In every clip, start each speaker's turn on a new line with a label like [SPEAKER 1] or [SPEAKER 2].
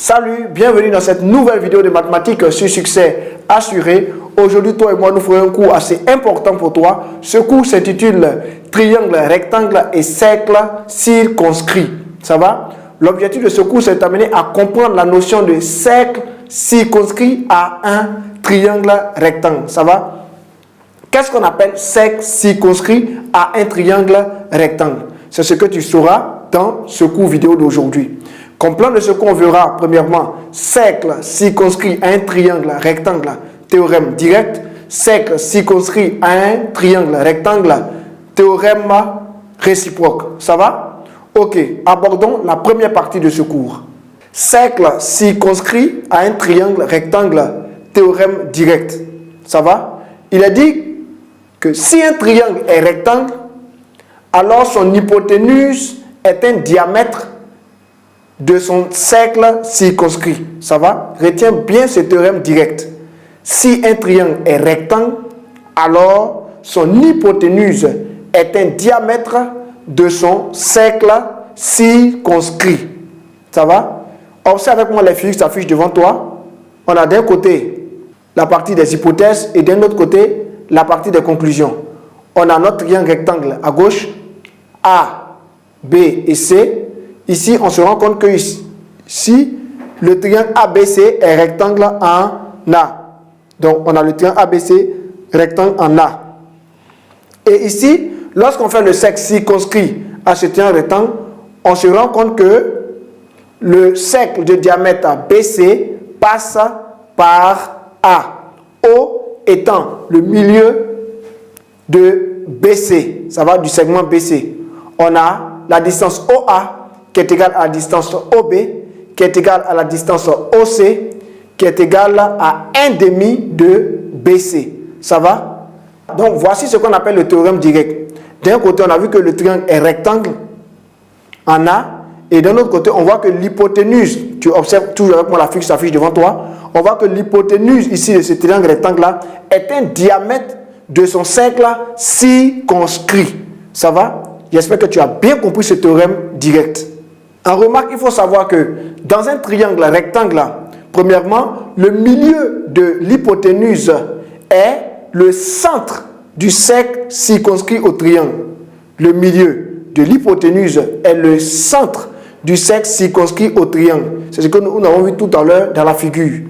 [SPEAKER 1] Salut, bienvenue dans cette nouvelle vidéo de mathématiques sur succès assuré. Aujourd'hui, toi et moi, nous ferons un cours assez important pour toi. Ce cours s'intitule Triangle, rectangle et cercle circonscrit. Ça va? L'objectif de ce cours, c'est d'amener à comprendre la notion de cercle circonscrit à un triangle rectangle. Ça va? Qu'est-ce qu'on appelle cercle circonscrit à un triangle rectangle? C'est ce que tu sauras dans ce cours vidéo d'aujourd'hui. Complément de ce qu'on verra, premièrement, cercle circonscrit à un triangle rectangle, théorème direct. Cercle circonscrit à un triangle rectangle, théorème réciproque. Ça va? Ok, abordons la première partie de ce cours. Cercle circonscrit à un triangle rectangle, théorème direct. Ça va? Il a dit que si un triangle est rectangle, alors son hypoténuse est un diamètre de son cercle circonscrit. Ça va? Retiens bien ce théorème direct. Si un triangle est rectangle, alors son hypoténuse est un diamètre de son cercle circonscrit. Ça va? Observe avec moi les figures qui s'affichent devant toi. On a d'un côté la partie des hypothèses et d'un autre côté la partie des conclusions. On a notre triangle rectangle à gauche, A, B et C. Ici, on se rend compte que ici, le triangle ABC est rectangle en A. Donc, on a le triangle ABC rectangle en A. Et ici, lorsqu'on fait le cercle circonscrit à ce triangle rectangle, on se rend compte que le cercle de diamètre BC passe par A. O étant le milieu de BC. Ça va du segment BC. On a la distance OA qui est égale à la distance OB, qui est égale à la distance OC, qui est égale à 1/2 de BC. Ça va? Donc, voici ce qu'on appelle le théorème direct. D'un côté, on a vu que le triangle est rectangle en A, et d'un autre côté, on voit que l'hypoténuse, tu observes toujours avec moi la figure qui s'affiche devant toi, on voit que l'hypoténuse ici de ce triangle rectangle-là est un diamètre de son cercle circonscrit. Ça va? J'espère que tu as bien compris ce théorème direct. En remarque, il faut savoir que dans un triangle rectangle, premièrement, le milieu de l'hypoténuse est le centre du cercle circonscrit au triangle. Le milieu de l'hypoténuse est le centre du cercle circonscrit au triangle. C'est ce que nous avons vu tout à l'heure dans la figure.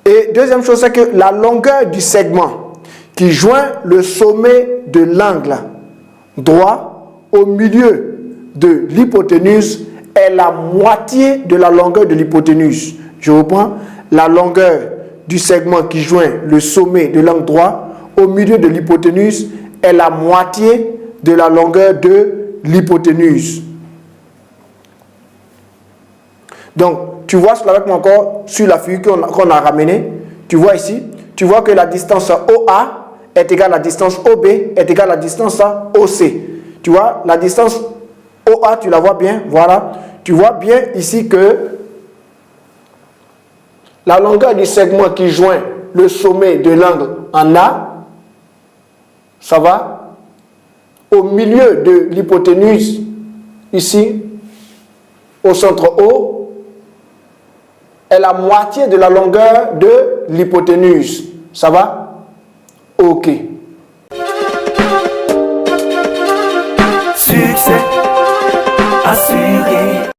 [SPEAKER 1] Et deuxième chose, c'est que la longueur du segment qui joint le sommet de l'angle droit au milieu de l'hypoténuse est la moitié de la longueur de l'hypoténuse. Je reprends, la longueur du segment qui joint le sommet de l'angle droit au milieu de l'hypoténuse est la moitié de la longueur de l'hypoténuse. Donc, tu vois cela avec moi encore sur la figure qu'on a ramenée. Tu vois ici, tu vois que la distance OA est égale à la distance OB est égale à la distance OC. Tu vois, la distance OA, tu la vois bien, voilà. Tu vois bien ici que la longueur du segment qui joint le sommet de l'angle en A, ça va, au milieu de l'hypoténuse, ici, au centre O, est la moitié de la longueur de l'hypoténuse. Ça va? Ok.
[SPEAKER 2] Succès assuré.